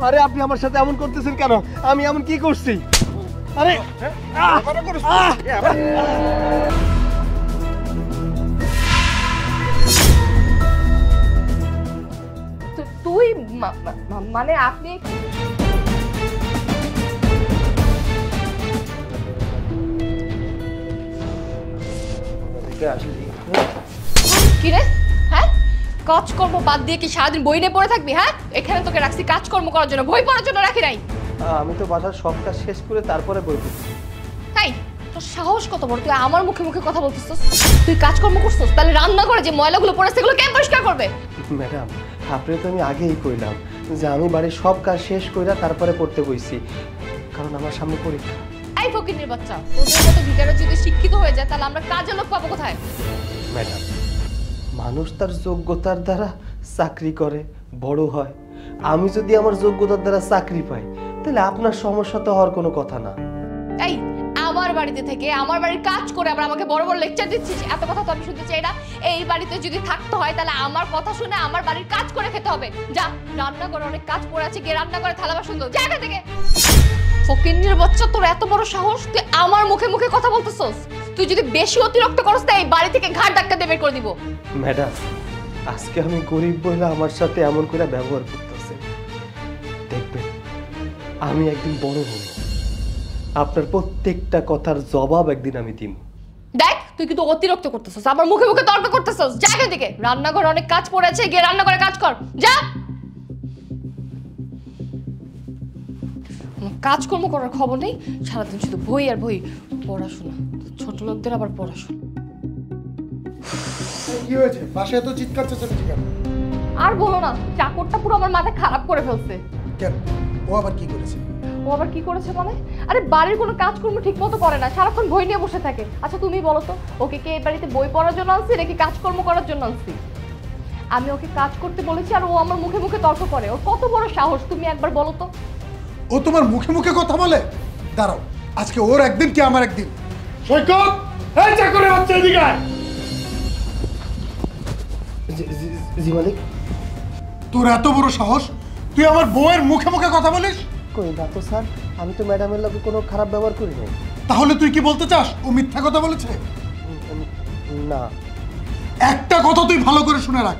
আরে আপনি আমার সাথে এমন করতেছেন কেন? আমি এমন কি করছি? আরে তুই মানে আপনি কি রে? হ্যাঁ, কাজকর্ম বাদ দিয়ে কি সারাদিন বই নিয়ে পড়ে থাকবি? হ্যাঁ, এখানে তোকে রাখছি কাজকর্ম করার জন্য, বই পড়ার জন্য রাখি নাই। আমি তো বাসার সব কাজ শেষ করে তারপরে বই পড়ছি। তাই তোর সাহস কত বড়, তুই আমার মুখে মুখে কথা বলতেছিস? তুই কাজকর্ম করছিস, তাহলে রান্না করে যে ময়লাগুলো পড়ে সেগুলো কে পরিষ্কার করবে? ম্যাডাম, আপনি তো আমি আগেই কইলাম যে আমি বাড়ির সব কাজ শেষ করে তারপরে পড়তে বইছি, কারণ আমার সামনে পরীক্ষা। এই ফকিন্নির বাচ্চা, তোদের মতো ভিখারি যদি শিক্ষিত হয়ে যায় তাহলে আমরা কাজের লোক পাবো কোথায়? ম্যাডাম, মানুষ তার যোগ্যতার দ্বারা চাকরি করে বড় হয়। আমি যদি আমার যোগ্যতার দ্বারা চাকরি পাই তাহলে আপনার সমস্যা তো হওয়ার কোনো কথা না। এই আমার বাড়িতে থেকে আমার বাড়ির কাজ করে আবার আমাকে বড় বড় লেকচার দিচ্ছিস? এত কথা তো আমি শুনতে চাই না। এই বাড়িতে যদি থাকতে হয় তাহলে আমার কথা শুনে আমার বাড়ির কাজ করে খেতে হবে। যা, রান্না করে, অনেক কাজ পড়ে আছে, গিয়ে রান্না করে থালা বাসন ধো, যা এখান থেকে। ফকিন্নির বাচ্চা, তোর এত বড় সাহস, তুই আমার মুখে মুখে কথা বলতেছস? তুই যদি বেশি অতিরিক্ত করস তাই এই বাড়ি থেকে ঘাট ধাক্কা দিয়ে বের করে দিব। ম্যাডাম, আজকে আমি গরিব বলে আমার সাথে এমন করে ব্যবহার করতেছে, দেখবেন আমি একদিন বড় হব, আপনার প্রত্যেকটা কথার জবাব একদিন আমি দিব। দেখ, তুই কিন্তু অতিরিক্ত করতেছস, আমার মুখে মুখে তর্ক করতেছস। যা এখান থেকে, রান্নাঘরে অনেক কাজ পড়ে আছে, গিয়ে রান্না করে কাজ কর, যা। কাজকর্ম করার খবর নেই, সারাদিন শুধু বই আর বই, পড়াশোনা। ছোট লোকদের আবার পড়াশোনা। কি হয়েছে? বাসায় এত চিৎকার চেঁচামেচি কেন? আর বলো না, চাকরটা পুরো আমার মাথা খারাপ করে ফেলছে। কেন? ও আবার কি করেছে? ও আবার কি করেছে মানে? আরে বাড়ির কোনো কাজকর্ম ঠিক মতো করে না, সারাক্ষণ বই নিয়ে বসে থাকে। আচ্ছা তুমি বলো তো, ওকে কে এই বাড়িতে বই পড়ার জন্য আনছি নাকি কাজকর্ম করার জন্য আনছি? আমি ওকে কাজ করতে বলেছি আর ও আমার মুখে মুখে তর্ক করে। ওর কত বড় সাহস, তুমি একবার বলো তো। ও তোমার মুখে মুখে কথা বলে? দাঁড়াও, আজকে ওর একদিন কি আমার একদিন। সৈকত, এই চাকরের বাচ্চা এদিকে আয়। জি মালিক। তোর এত বড় সাহস, তুই আমার বউয়ের মুখে মুখে কথা বলিস? কই না তো স্যার, আমি তো ম্যাডামের লগে কোনো খারাপ ব্যবহার করি নাই। তাহলে তুই কি বলতে চাস ও মিথ্যা কথা বলেছে? না। একটা কথা তুই ভালো করে শুনে রাখ,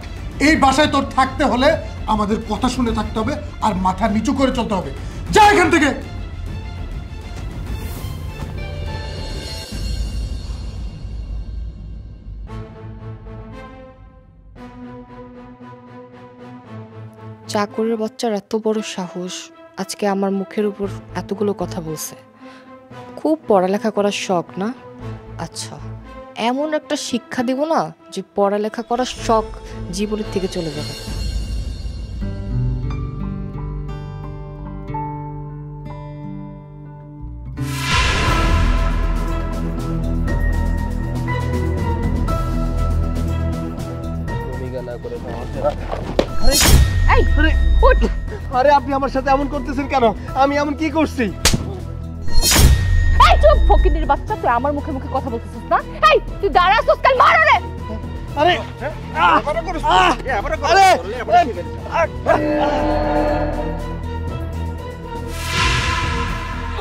এই বাসায় তোর থাকতে হলে আমাদের কথা শুনে থাকতে হবে আর মাথা নিচু করে চলতে হবে। যা এখান থেকে। চাকরের বাচ্চার এত বড় সাহস, আজকে আমার মুখের উপর এতগুলো কথা বলছে। খুব পড়ালেখা করার শখ না? আচ্ছা, এমন একটা শিক্ষা দেব না যে পড়ালেখা করার শখ জীবনের থেকে চলে যাবে। আরে আপনি আমার সাথে এমন করতেছেন কেন? আমি এমন কি করছি? এই চুপ ফকিন্নির বাচ্চা, তুই আমার মুখে মুখে কথা বলতেছিস না? এই তুই দাঁড়াছস কেন? মার রে। আরে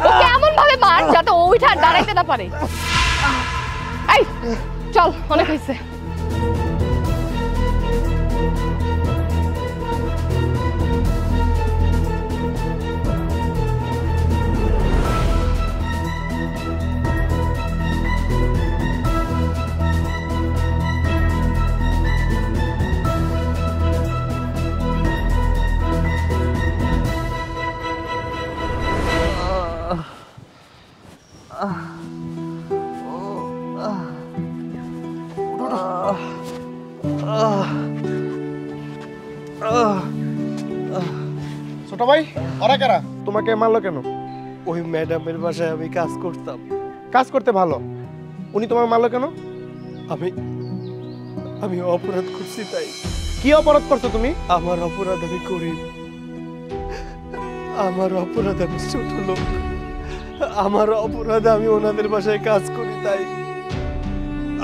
ওকে এমন ভাবে মার যাতে ও উঠে আর দাঁড়াইতে না পারে। এই চল, অনেক হয়েছে। ছোট ভাই, ওরা কারা? তোমাকে মারলো কেন? ওই ম্যাডামের বাসায় আমি কাজ করতাম। কাজ করতে ভালো, উনি তোমার মারলো কেন? আমি আমি অপরাধ করছি তাই। কি অপরাধ করছো তুমি? আমার অপরাধ আমি করি, আমার অপরাধ আমি ছোট লোক, আমার অপরাধ আমি ওনাদের বাসায় কাজ করি তাই।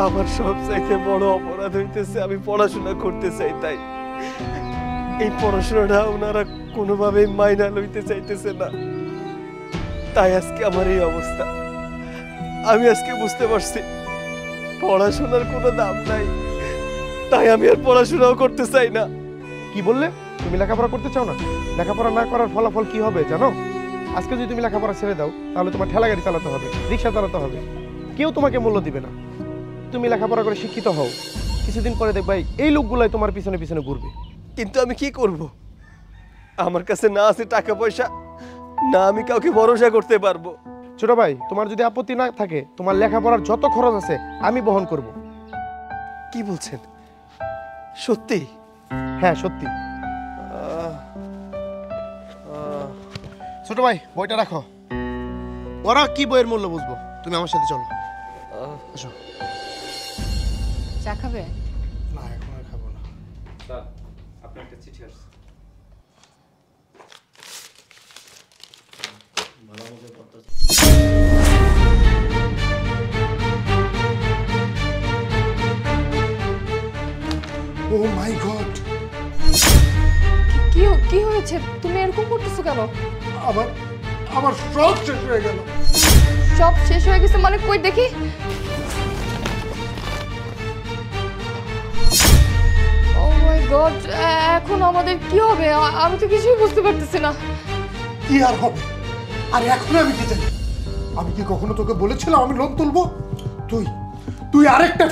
আমার সবচাইতে বড় অপরাধ হইতেছে আমি পড়াশোনা করতে চাই তাই। এই পড়াশোনাটা ওনারা কোনোভাবেই মাইনা লইতে চাইতেছে না, তাই আজকে আমার এই অবস্থা। আমি আজকে বুঝতে পারছি পড়াশোনার কোনো দাম নাই, তাই আমি আর পড়াশোনাও করতে চাই না। কি বললে? তুমি লেখাপড়া করতে চাও না? লেখাপড়া না করার ফলাফল কি হবে জানো? আজকে যদি তুমি লেখাপড়া ছেড়ে দাও তাহলে তোমার ঠেলা গাড়ি চালাতে হবে, রিক্সা চালাতে হবে, কেউ তোমাকে মূল্য দিবে না। তুমি লেখাপড়া করে শিক্ষিত হও, কিছুদিন পরে দেখবা এই লোকগুলাই তোমার পিছনে পিছনে ঘুরবে। কিন্তু আমি কি করব? আমার কাছে না আছে টাকা পয়সা, না আমি কাউকে ভরসা করতে পারবো। ছোট ভাই, তোমার যদি আপত্তি না থাকে তোমার লেখাপড়ার যত খরচ আছে আমি বহন করব। কি বলছেন? সত্যি? হ্যাঁ সত্যি। ছোট ভাই বইটা রাখো, ওরা কি বইয়ের মূল্য বুঝবো, তুমি আমার সাথে চলো। আসো। চা খাবে? না এখন আর খাবো না। স্যার আপনার একটা চিঠি আসছে। ও মাই গড, কি কি হয়েছে? তুমি এরকম করতেছো কেন? আমার আমার সব শেষ হয়ে গেল। সব শেষ হয়ে গেছে মানে? কই দেখি। ও মাই গড, এখন আমাদের কি হবে? আমি তো কিছুই বুঝতে পারতেছি না। কি আর হবে? আর এখন আমি কি জানি? আমি কি কখনো তোকে বলেছিলাম আমি লোন তুলবো? তুই তুই আরেকটা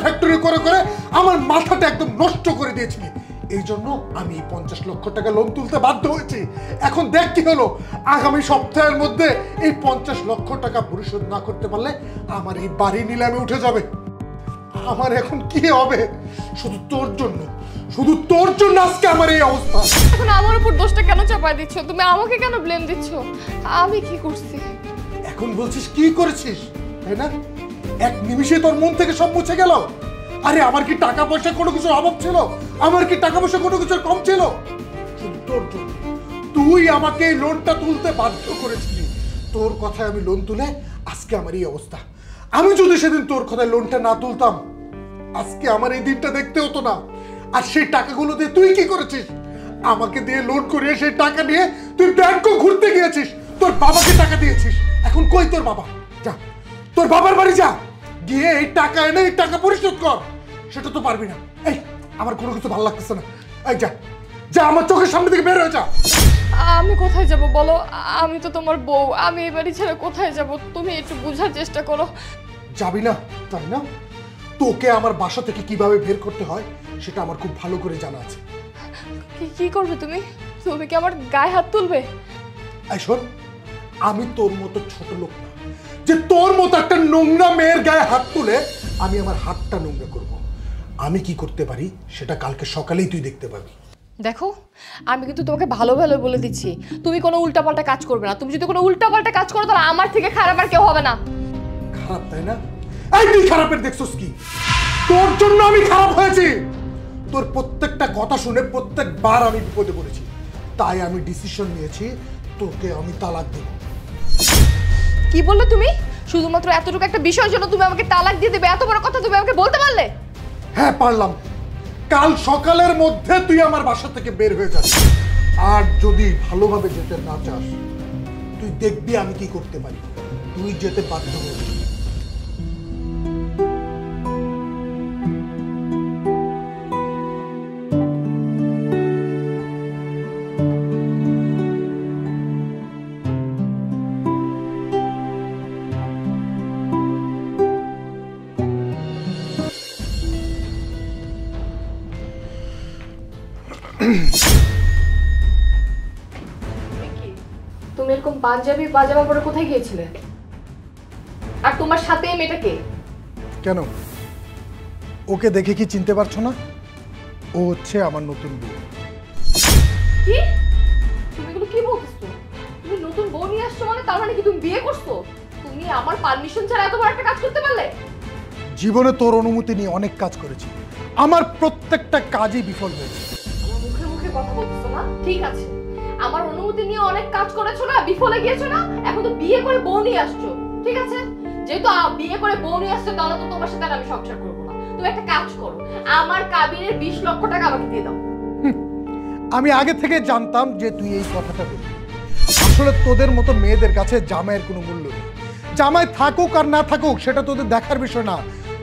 ফ্যাক্টরি করে করে আমার মাথাটা একদম নষ্ট করে দিয়েছিলি। এই জন্য আমি 50 লক্ষ টাকা লোন তুলতে বাধ্য হয়েছি। এখন দেখ কি হলো, আগামী সপ্তাহের মধ্যে এই 50 লক্ষ টাকা পরিশোধ না করতে পারলে আমার এই বাড়ি নিলামে উঠে যাবে। আমার এখন কি হবে? শুধু তোর জন্য আজকে আমার এই অবস্থা। এখন আমার উপর দোষটা কেন চাপায় দিচ্ছ? তুমি আমাকে কেন ব্লেম দিচ্ছ? আমি কি করছি? এখন বলছিস কি করেছিস, তাই না? এক নিমিষে তোর মন থেকে সব মুছে গেল। আরে আমার কি টাকা পয়সা কোনো কিছুর অভাব ছিল? আমার কি টাকা পয়সা কোনো কিছুর কম ছিল? শুধু তোর জন্য। তুই আমাকে এই লোনটা তুলতে বাধ্য করেছিলি। তোর কথায় আমি লোন তুলে আজকে আমার এই অবস্থা। আমি যদি সেদিন তোর কথায় লোনটা না তুলতাম আজকে আমার এই দিনটা দেখতে হতো না। আর সেই টাকাগুলো দিয়ে তুই কি করেছিস? আমাকে দিয়ে লোন করিয়ে সেই টাকা নিয়ে তুই ব্যাংকও ঘুরতে গিয়েছিস, তোর বাবাকে টাকা দিয়েছিস। এখন কই তোর বাবা? যা তোর বাবার বাড়ি যা, গিয়ে এই টাকা এনে এই টাকা পরিশোধ কর। সেটা তো পারবি না। এই আমার কোনো কিছু ভালো লাগতেছে না। এই যা যা, আমার চোখের সামনে থেকে বের হয়ে যা। আমি কোথায় যাব বলো? আমি তো তোমার বউ, আমি এই বাড়ি ছেড়ে কোথায় যাব? তুমি একটু বোঝার চেষ্টা করো। যাবি না তাই না? তোকে আমার বাসা থেকে কিভাবে বের করতে হয় সেটা আমার খুব ভালো করে জানা আছে। কি করবে তুমি? তুমি কি আমার গায়ে হাত তুলবে? এই শোন, আমি তোর মতো ছোট লোক না যে তোর মতো একটা নোংরা মেয়ের গায়ে হাত তুলে আমি আমার হাতটা নোংরা করব। আমি কি করতে পারি সেটা কালকে সকালেই তুই দেখতে পাবি। দেখো, আমি কিন্তু তোমাকে ভালো ভালো বলে দিচ্ছি, তুমি কোনো উল্টাপাল্টা কাজ করবে না। তুমি যদি কোনো উল্টাপাল্টা কাজ করো তাহলে আমার থেকে খারাপ আর কেউ হবে না। খারাপ তাই না? এই তুই খারাপের দেখছস কি? তোর জন্য আমি খারাপ হয়েছি। তোর প্রত্যেকটা কথা শুনে প্রত্যেকবার আমি বিপদে পড়েছি, তাই আমি ডিসিশন নিয়েছি তোকে আমি তালাক দেব। কি বললে তুমি? শুধুমাত্র এতটুকু একটা বিষয়ের জন্য তুমি আমাকে তালাক দিয়ে দেবে? এত বড় কথা তুমি আমাকে বলতে পারলে? হ্যাঁ পারলাম। কাল সকালের মধ্যে তুই আমার বাসা থেকে বের হয়ে যাবি। আর যদি ভালোভাবে যেতে না চাস তুই দেখবি আমি কি করতে পারি। তুই যেতে বাধ্য হবি। তুমি এরকম পাঞ্জাবি পাজামা পরে কোথায় গিয়েছিলে? আর তোমার সাথে এই মেয়েটা কে? কেন, ওকে দেখে কি চিনতে পারছো না? ও হচ্ছে আমার নতুন বউ। কি? তুমি এগুলো কি বলছো? তুমি নতুন বউ নিয়ে আসছো মানে তার মানে কি তুমি বিয়ে করছো? তুমি আমার পারমিশন ছাড়া এত বড় একটা কাজ করতে পারলে? জীবনে তোর অনুমতি নিয়ে অনেক কাজ করেছি, আমার প্রত্যেকটা কাজই বিফল হয়েছে। আমার মুখে মুখে কথা বলছো না? ঠিক আছে, আমার অনুমতি নিয়ে অনেক কাজ করেছো না, বিফলে গিয়েছো না, এখন তো বিয়ে করে বউ নিয়ে আসছো। ঠিক আছে, যেহেতু বিয়ে করে বউ নিয়ে আসছো তাহলে তো তোমার সাথে আমি সংসার করবো না। তুমি একটা কাজ করো, আমার কাবিনের 20 লক্ষ টাকা আমাকে দিয়ে দাও। আমি আগে থেকে জানতাম যে তুই এই কথাটা বলবি। আসলে তোদের মতো মেয়েদের কাছে জামাইয়ের কোনো মূল্য নেই। জামাই থাকুক আর না থাকুক সেটা তোদের দেখার বিষয় না,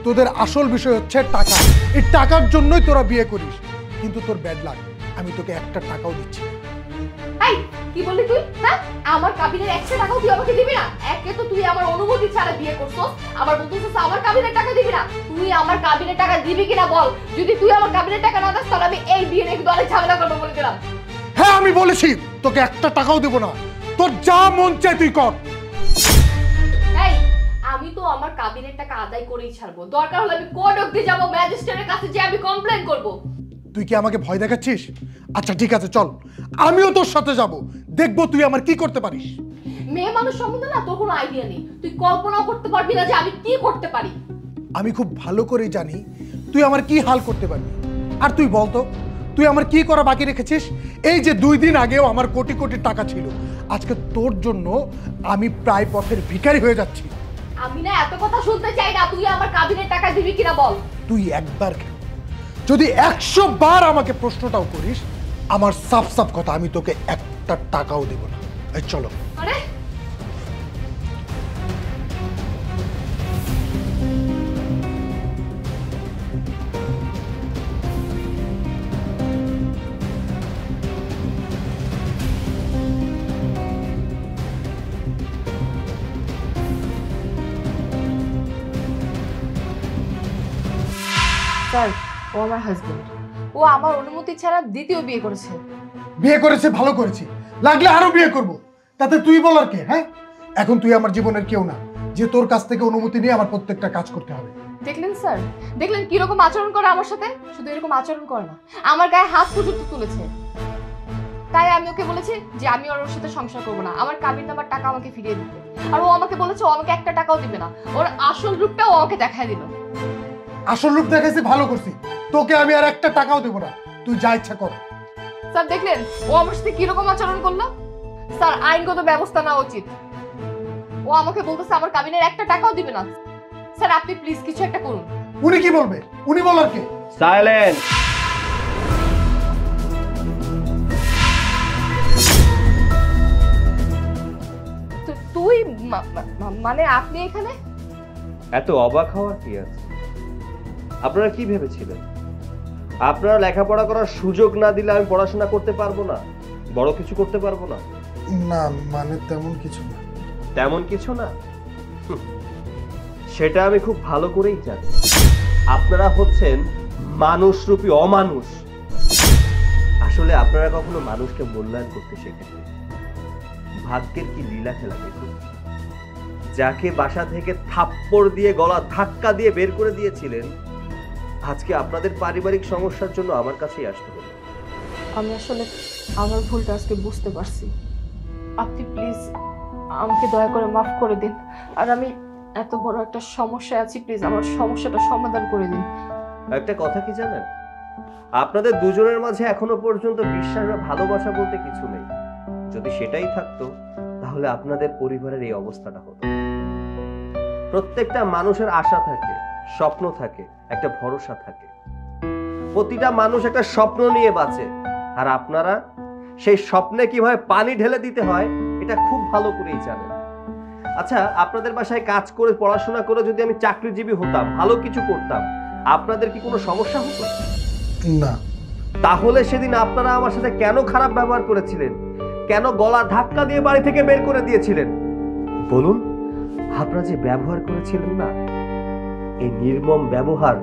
তোদের আসল বিষয় হচ্ছে টাকা। এই টাকার জন্যই তোরা বিয়ে করিস, কিন্তু তোর ব্যাড লাক, আমি তোকে একটা টাকাও দিচ্ছি না। এই কি বললি তুই? হ্যাঁ, আমার কাবিনের 100 টাকাও তুই আমাকে দিবি না? একে তো তুই আমার অনুমতি ছাড়া বিয়ে করছস, আবার বলতেছস আমার কাবিনের টাকা দিবি না। তুই আমার কাবিনের টাকা দিবি কিনা বল। যদি তুই আমার কাবিনের টাকা না দিস তাহলে আমি এই বিয়ে নিয়ে দলে ঝামেলা করব বলে দিলাম। হ্যাঁ, আমি বলেছি তোকে একটা টাকাও দেব না, তোর যা মন চায় তুই কর। এই আমি তো আমার কাবিনের টাকা আদায় করেই ছাড়বো, দরকার হলে আমি কোর্ট অবধি যাব, ম্যাজিস্ট্রেটের কাছে যে আমি কমপ্লেইন করব। তুই কি আমাকে ভয় দেখাচ্ছিস? আচ্ছা ঠিক আছে, চল আমিও তোর সাথে যাব, দেখবো তুই আমার কি করতে পারিস। মেয়ে মানুষ সম্বন্ধে না তোর কোনো আইডিয়া নেই, তুই কল্পনাও করতে পারবি না যে আমি কি করতে পারি। আমি খুব ভালো করেই জানি তুই আমার কি হাল করতে পারবি। আর তুই বলতো তুই আমার কি করা বাকি রেখেছিস? এই যে 2 দিন আগেও আমার কোটি কোটি টাকা ছিল, আজকে তোর জন্য আমি প্রায় পথের ভিখারি হয়ে যাচ্ছি। আমি না এত কথা শুনতে চাই না, তুই আমার কাবিনের টাকা দিবি কিনা বল। তুই একবার কেন, যদি 100 বার আমাকে প্রশ্নটাও করিস, আমার সাফ সাফ কথা, আমি তোকে একটা টাকাও দেব না। এই চলো। আরে স্যার, ও আমার হাজবেন্ড, ও আমার অনুমতি ছাড়া দ্বিতীয় বিয়ে করেছে। বিয়ে করেছে, ভালো করেছি, লাগলে আরো বিয়ে করব, তাতে তুই বলার কে? হ্যাঁ, এখন তুই আমার জীবনের কেউ না যে তোর কাছ থেকে অনুমতি নিয়ে আমার প্রত্যেকটা কাজ করতে হবে। দেখলেন স্যার, দেখলেন কিরকম আচরণ করে আমার সাথে? শুধু এরকম আচরণ করে না, আমার গায়ে হাত পর্যন্ত তুলেছে। তাই আমি ওকে বলেছি যে আমি ওর সাথে সংসার করবো না, আমার কাবিন নামার টাকা আমাকে ফিরিয়ে দিতে। আর ও আমাকে বলেছে ও আমাকে একটা টাকাও দিবে না, ওর আসল রূপটাও আমাকে দেখায় দিল। আসল রূপ দেখাইছি, ভালো করছি, তোকে আমি আর একটা টাকাও দেবো না, তুই যা ইচ্ছা কর। স্যার দেখলেন ও আমার সাথে কিরকম আচরণ করলো? স্যার আইনগত ব্যবস্থা নেওয়া উচিত। ও আমাকে বলতেছে আমার কাবিনের একটা টাকাও দিবে না। স্যার আপনি প্লিজ কিছু একটা করুন। উনি কি বলবে? উনি বলার কে? সাইলেন্ট। তুই মানে আপনি এখানে? এত অবাক হওয়ার কি আছে? আপনারা কি ভেবেছিলেন আপনারা লেখাপড়া করার সুযোগ না দিলে আমি পড়াশোনা করতে পারবো না, বড় কিছু করতে পারবো না? না মানে তেমন কিছু না। তেমন কিছু না? সেটা আমি খুব ভালো করেই জানি। আপনারা হচ্ছেন মানুষরূপী অমানুষ। আসলে আপনারা কখনো মানুষকে মূল্যায়ন করতে শেখেন। ভাগ্যের কি লীলা খেলা দেখুন। যাকে বাসা থেকে থাপ্পড় দিয়ে গলা ধাক্কা দিয়ে বের করে দিয়েছিলেন, আজকে আপনাদের পারিবারিক সমস্যার জন্য আমার কাছেই আসতে হলো। আমি আসলে আমার ভুলটা আজকে বুঝতে পারছি। আপনি প্লিজ আমাকে দয়া করে মাফ করে দিন। আর আমি এত বড় একটা সমস্যায় আছি, প্লিজ আমার সমস্যাটা সমাধান করে দিন। একটা কথা কি জানেন, আপনাদের দুজনের মাঝে এখনো পর্যন্ত বিশ্বাস বা ভালোবাসা বলতে কিছু নেই। যদি সেটাই থাকতো তাহলে আপনাদের পরিবারের এই অবস্থাটা হতো। প্রত্যেকটা মানুষের আশা থাকে, স্বপ্ন থাকে, একটা ভরসা থাকে। প্রতিটা মানুষ একটা স্বপ্ন নিয়ে বাঁচে, আর আপনারা সেই স্বপ্নে কিভাবে পানি ঢেলে দিতে হয় এটা খুব ভালো করেই জানেন। আচ্ছা, আপনাদের বাসায় কাজ করে পড়াশোনা করে যদি আমি চাকরিজীবী হতাম, ভালো কিছু করতাম, আপনাদের কি কোনো সমস্যা হতো? না। তাহলে সেদিন আপনারা আমার সাথে কেন খারাপ ব্যবহার করেছিলেন? কেন গলা ধাক্কা দিয়ে বাড়ি থেকে বের করে দিয়েছিলেন? বলুন, আপনারা যে ব্যবহার করেছিলেন না, এই নির্মম ব্যবহার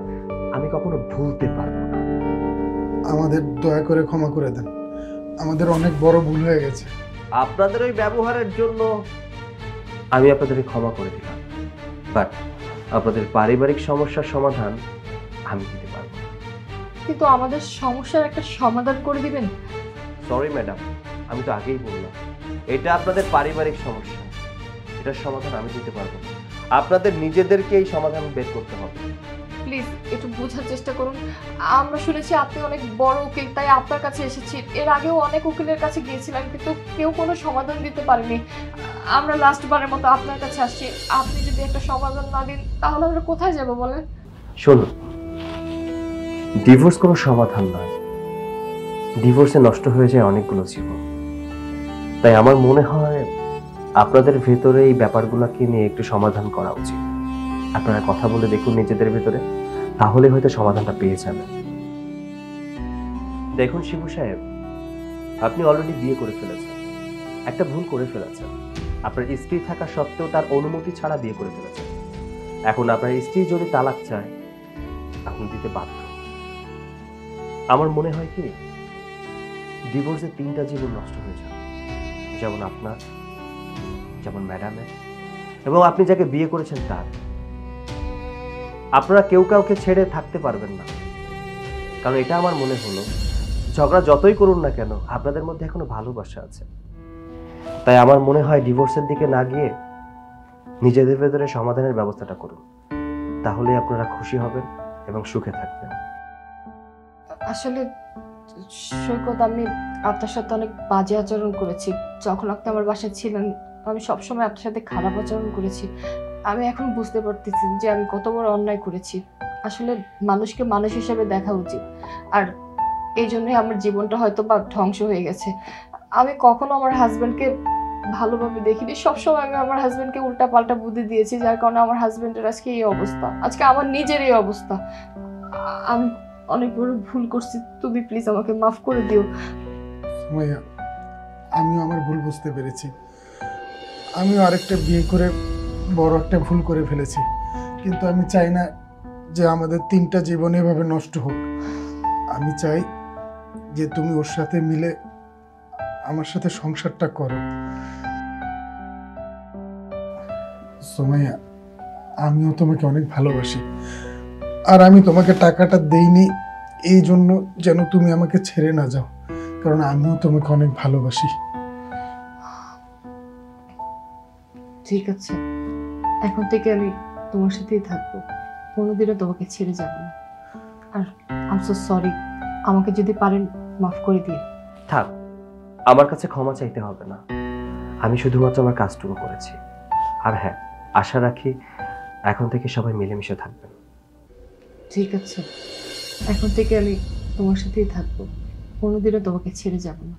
আমি কখনো ভুলতে পারবো না। আমাদের দয়া করে ক্ষমা করে দেন, আমাদের অনেক বড় ভুল হয়ে গেছে। আপনাদের ওই ব্যবহারের জন্য আমি আপনাদের ক্ষমা করে দিলাম, বাট আপনাদের পারিবারিক সমস্যার সমাধান আমি দিতে পারবো। কিন্তু আমাদের সমস্যার একটা সমাধান করে দিবেন। সরি ম্যাডাম, আমি তো আগেই বললাম এটা আপনাদের পারিবারিক সমস্যা, এটার সমাধান আমি দিতে পারবো না। আপনাদের নিজেদেরকে এই সমাধান বের করতে হবে। প্লিজ একটু বোঝার চেষ্টা করুন। আমরা শুনেছি আপনি অনেক বড় উকিল, তাই আপনার কাছে এসেছি। এর আগেও অনেক উকিলের কাছে গিয়েছিলাম, কিন্তু কেউ কোনো সমাধান দিতে পারেনি। আমরা লাস্টবারের মতো আপনার কাছে আসছি। আপনি যদি একটা সমাধান না দিন তাহলে আমরা কোথায় যাব বলেন? শুনুন, ডিভোর্স কোনো সমাধান নয়, ডিভোর্সে নষ্ট হয়ে যায় অনেকগুলো জীবন। তাই আমার মনে হয় আপনাদের ভেতরে এই ব্যাপারগুলোকে নিয়ে একটু সমাধান করা উচিত। আপনারা কথা বলে দেখুন নিজেদের ভেতরে, তাহলে হয়তো সমাধানটা পেয়ে যাবেন। দেখুন শিবু সাহেব, আপনি অলরেডি বিয়ে করে ফেলেছেন, একটা ভুল করে ফেলেছেন। আপনার স্ত্রী থাকা সত্ত্বেও তার অনুমতি ছাড়া বিয়ে করে ফেলেছেন। এখন আপনার স্ত্রী যদি তালাক চায়, আপনি দিতে বাধ্য। আমার মনে হয় কি, ডিভোর্সে 3টা জীবন নষ্ট হয়ে যাবে, যেমন আপনার, যেমন ম্যাডামের, এবং আপনি যাকে বিয়ে করেছেন তার। আপনারা কেউ কাউকে ছেড়ে থাকতে পারবেন না, কারণ এটা আমার মনে হলো ঝগড়া যতই করুন না কেন আপনাদের মধ্যে এখনো ভালোবাসা আছে। তাই আমার মনে হয় ডিভোর্সের দিকে না গিয়ে নিজেদের ভেতরে সমাধানের ব্যবস্থাটা করুন, তাহলে আপনারা খুশি হবেন এবং সুখে থাকবেন। আসলে সৈকত, আমি আপনার সাথে অনেক বাজে আচরণ করেছি। যখন আপনি আমার বাসায় ছিলেন আমি সবসময় আপনার সাথে খারাপ আচরণ করেছি। আমি এখন বুঝতে পারতেছি যে আমি কত বড় অন্যায় করেছি। আসলে মানুষকে মানুষ হিসেবে দেখা উচিত, আর এই জন্যই আমার জীবনটা হয়তো বা ধ্বংস হয়ে গেছে। আমি কখনো আমার হাজবেন্ডকে ভালোভাবে দেখিনি, সবসময় আমি আমার হাজবেন্ডকে উল্টা পাল্টা বুদ্ধি দিয়েছি, যার কারণে আমার হাজবেন্ডের আজকে এই অবস্থা, আজকে আমার নিজের এই অবস্থা। আমি অনেক বড় ভুল করছি, তুমি প্লিজ আমাকে মাফ করে দিও। সুমাইয়া, আমিও আমার ভুল বুঝতে পেরেছি। আমিও আরেকটা বিয়ে করে বড় একটা ভুল করে ফেলেছি, কিন্তু আমি চাই না যে আমাদের 3টা জীবন এভাবে নষ্ট হোক। আমি চাই যে তুমি ওর সাথে মিলে আমার সাথে সংসারটা করো। সুমাইয়া, আমিও তোমাকে অনেক ভালোবাসি, আর আমি তোমাকে টাকাটা দেইনি এই জন্য যেন তুমি আমাকে ছেড়ে না যাও, কারণ আমিও তোমাকে অনেক ভালোবাসি। ঠিক আছে, এখন থেকে আমি তোমার সাথেই থাকবো, কোনোদিনও তোমাকে ছেড়ে যাব না। আর আই এম সো সরি, আমাকে যদি পারেন মাফ করে দিন। থাক, আমার কাছে ক্ষমা চাইতে হবে না, আমি শুধুমাত্র আমার কাজটুকু করেছি। আর হ্যাঁ, আশা রাখি এখন থেকে সবাই মিলেমিশে থাকবেন। ঠিক আছে, এখন থেকে আমি তোমার সাথেই থাকবো, কোনোদিনও তোমাকে ছেড়ে যাব না।